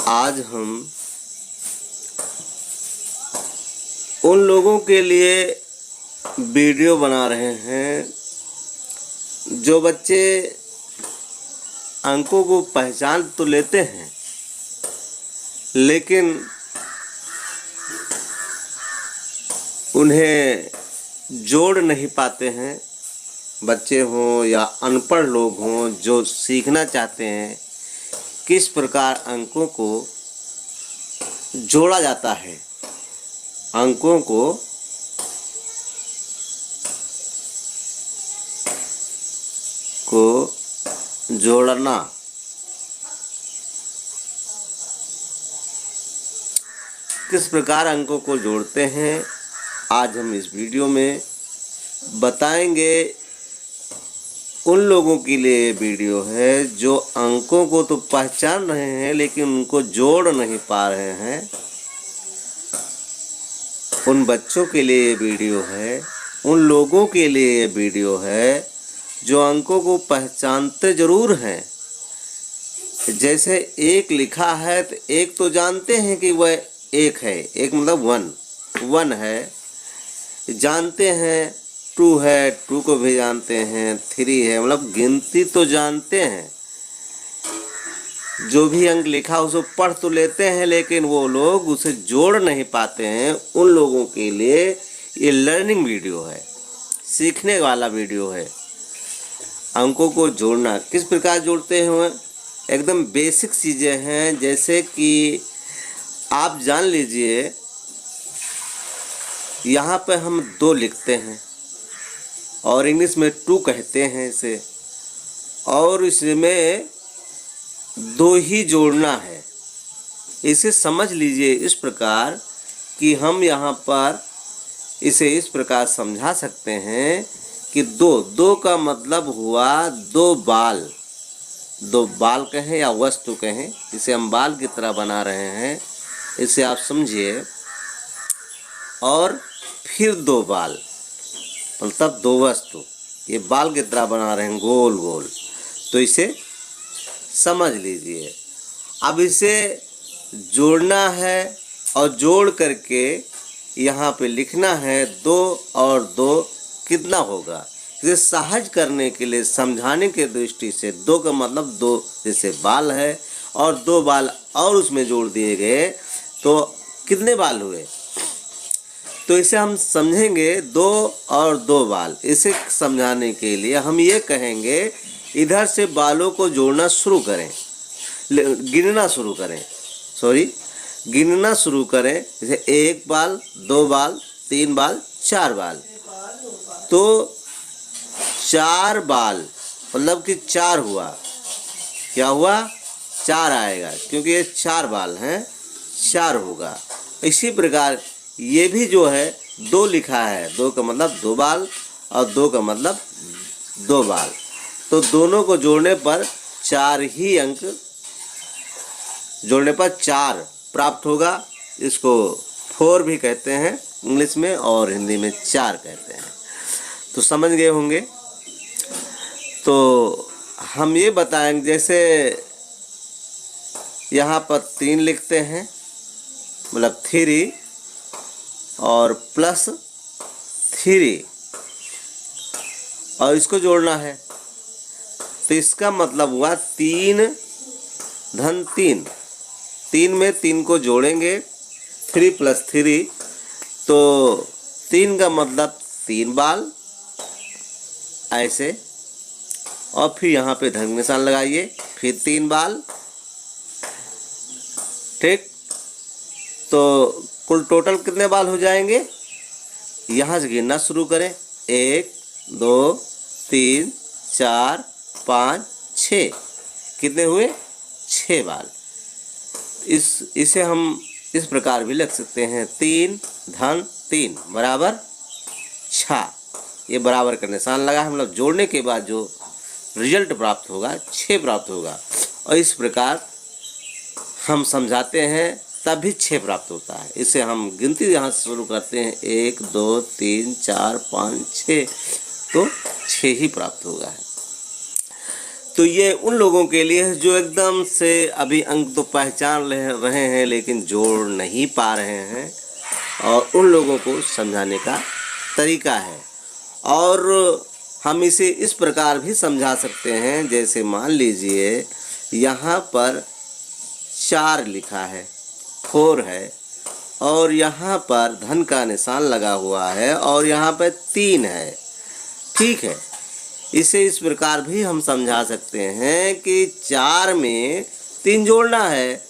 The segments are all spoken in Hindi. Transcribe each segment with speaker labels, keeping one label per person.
Speaker 1: आज हम उन लोगों के लिए वीडियो बना रहे हैं जो बच्चे अंकों को पहचान तो लेते हैं लेकिन उन्हें जोड़ नहीं पाते हैं। बच्चे हों या अनपढ़ लोग हों जो सीखना चाहते हैं किस प्रकार अंकों को जोड़ा जाता है, अंकों को जोड़ना। किस प्रकार अंकों को जोड़ते हैं आज हम इस वीडियो में बताएंगे। उन लोगों के लिए वीडियो है जो अंकों को तो पहचान रहे हैं लेकिन उनको जोड़ नहीं पा रहे हैं। उन बच्चों के लिए ये वीडियो है, उन लोगों के लिए ये वीडियो है जो अंकों को पहचानते ज़रूर हैं। जैसे एक लिखा है तो एक तो जानते हैं कि वह एक है, एक मतलब वन है, जानते हैं। टू है, टू को भी जानते हैं। थ्री है, मतलब गिनती तो जानते हैं। जो भी अंक लिखा उसे पढ़ तो लेते हैं लेकिन वो लोग उसे जोड़ नहीं पाते हैं। उन लोगों के लिए ये लर्निंग वीडियो है, सीखने वाला वीडियो है। अंकों को जोड़ना किस प्रकार जोड़ते हैं, एकदम बेसिक चीज़ें हैं। जैसे कि आप जान लीजिए यहाँ पे हम 2 लिखते हैं और इंग्लिश में 2 कहते हैं इसे, और इसमें 2 ही जोड़ना है। इसे समझ लीजिए इस प्रकार कि हम यहाँ पर इसे इस प्रकार समझा सकते हैं कि दो का मतलब हुआ 2 बाल। 2 बाल कहें या वस्तु कहें, इसे हम बाल की तरह बना रहे हैं, इसे आप समझिए। और फिर 2 बाल मतलब 2 वस्तु, ये बाल की तरह बना रहे हैं गोल गोल, तो इसे समझ लीजिए। अब इसे जोड़ना है और जोड़ करके यहाँ पे लिखना है 2 और 2 कितना होगा। इसे सहज करने के लिए समझाने के दृष्टि से 2 का मतलब 2 जैसे बाल है और 2 बाल और उसमें जोड़ दिए गए तो कितने बाल हुए। तो इसे हम समझेंगे 2 और 2 बाल। इसे समझाने के लिए हम ये कहेंगे इधर से बालों को जोड़ना शुरू करें, गिनना शुरू करें। जैसे 1 बाल, 2 बाल, 3 बाल, 4 बाल। तो 4 बाल मतलब कि 4 हुआ, क्या हुआ 4 आएगा क्योंकि ये 4 बाल हैं, 4 होगा। इसी प्रकार ये भी जो है 2 लिखा है, 2 का मतलब 2 बाल और 2 का मतलब 2 बाल। तो दोनों को जोड़ने पर 4 ही अंक जोड़ने पर 4 प्राप्त होगा। इसको 4 भी कहते हैं इंग्लिश में और हिंदी में 4 कहते हैं। तो समझ गए होंगे। तो हम ये बताएंगे जैसे यहाँ पर 3 लिखते हैं मतलब 3 और प्लस 3 और इसको जोड़ना है तो इसका मतलब हुआ 3 धन 3। 3 में 3 को जोड़ेंगे 3 प्लस 3 तो 3 का मतलब 3 बाल ऐसे, और फिर यहाँ पे धन निशान लगाइए, फिर 3 बाल। ठीक, तो कुल टोटल कितने बाल हो जाएंगे, यहाँ से गिनना शुरू करें। 1 2 3 4 5 6, कितने हुए 6 बाल। इसे हम इस प्रकार भी लिख सकते हैं 3 धन 3 बराबर 6। ये बराबर का निशान लगा है, मतलब जोड़ने के बाद जो रिजल्ट प्राप्त होगा 6 प्राप्त होगा। और इस प्रकार हम समझाते हैं तब भी 6 प्राप्त होता है। इसे हम गिनती यहाँ से शुरू करते हैं 1 2 3 4 5 6, तो 6 ही प्राप्त होगा है। तो ये उन लोगों के लिए है जो एकदम से अभी अंक तो पहचान रहे हैं लेकिन जोड़ नहीं पा रहे हैं, और उन लोगों को समझाने का तरीका है। और हम इसे इस प्रकार भी समझा सकते हैं, जैसे मान लीजिए यहाँ पर 4 लिखा है, 4 है, और यहाँ पर धन का निशान लगा हुआ है, और यहाँ पर 3 है। ठीक है, इसे इस प्रकार भी हम समझा सकते हैं कि 4 में 3 जोड़ना है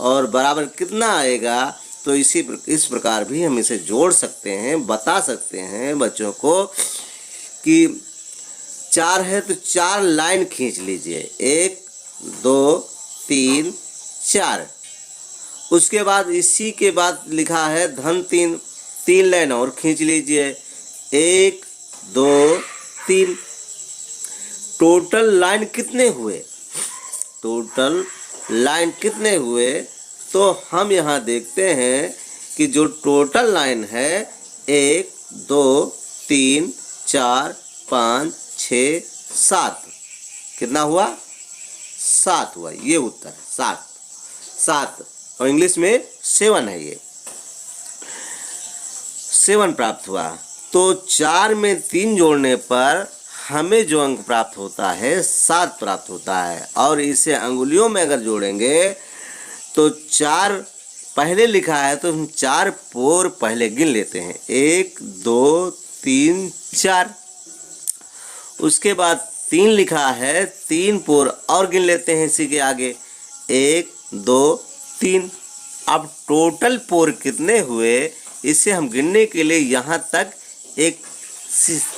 Speaker 1: और बराबर कितना आएगा। तो इस प्रकार भी हम इसे जोड़ सकते हैं, बता सकते हैं बच्चों को कि 4 है तो 4 लाइन खींच लीजिए, 1 2 3 4। उसके बाद इसी के बाद लिखा है धन 3 लाइन और खींच लीजिए, 1 2 3। टोटल लाइन कितने हुए? टोटल लाइन कितने हुए? तो हम यहाँ देखते हैं कि जो टोटल लाइन है 1 2 3 4 5 6 7, कितना हुआ? 7 हुआ। ये उत्तर है 7, और इंग्लिश में 7 है, ये 7 प्राप्त हुआ। तो 4 में 3 जोड़ने पर हमें जो अंक प्राप्त होता है 7 प्राप्त होता है। और इसे अंगुलियों में अगर जोड़ेंगे तो 4 पहले लिखा है तो हम 4 पोर पहले गिन लेते हैं, 1 2 3 4। उसके बाद 3 लिखा है, 3 पोर और गिन लेते हैं इसी के आगे, 1 2 3। अब टोटल पोर कितने हुए इसे हम गिनने के लिए यहाँ तक एक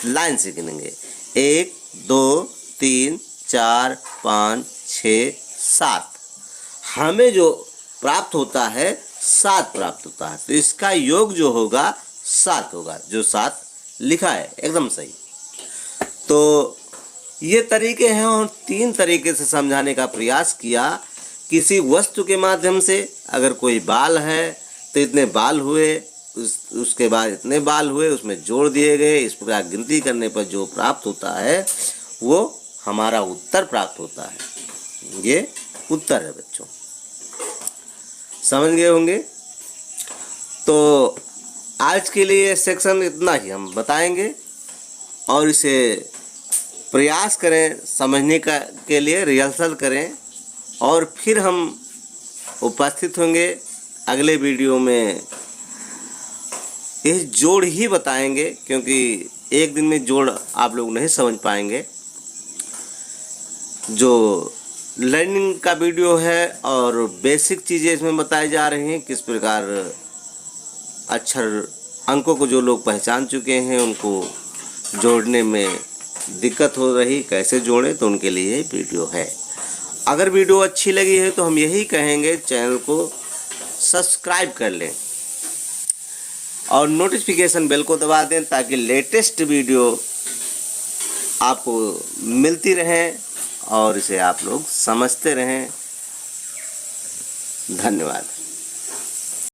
Speaker 1: लाइन से गिनेंगे, 1 2 3 4 5 6 7। हमें जो प्राप्त होता है 7 प्राप्त होता है। तो इसका योग जो होगा 7 होगा, जो 7 लिखा है, एकदम सही। तो ये तरीके हैं, और 3 तरीके से समझाने का प्रयास किया। किसी वस्तु के माध्यम से, अगर कोई बाल है तो इतने बाल हुए, उसके बाद इतने बाल हुए, उसमें जोड़ दिए गए। इस प्रकार गिनती करने पर जो प्राप्त होता है वो हमारा उत्तर प्राप्त होता है। ये उत्तर है बच्चों, समझ गए होंगे। तो आज के लिए सेक्शन इतना ही हम बताएंगे, और इसे प्रयास करें समझने का के लिए, रिहर्सल करें, और फिर हम उपस्थित होंगे अगले वीडियो में। ये जोड़ ही बताएंगे, क्योंकि एक दिन में जोड़ आप लोग नहीं समझ पाएंगे। जो लर्निंग का वीडियो है और बेसिक चीज़ें इसमें बताई जा रही हैं, किस प्रकार अक्षर अंकों को जो लोग पहचान चुके हैं उनको जोड़ने में दिक्कत हो रही, कैसे जोड़ें, तो उनके लिए वीडियो है। अगर वीडियो अच्छी लगी है तो हम यही कहेंगे, चैनल को सब्सक्राइब कर लें और नोटिफिकेशन बेल को दबा दें, ताकि लेटेस्ट वीडियो आपको मिलती रहे और इसे आप लोग समझते रहें। धन्यवाद।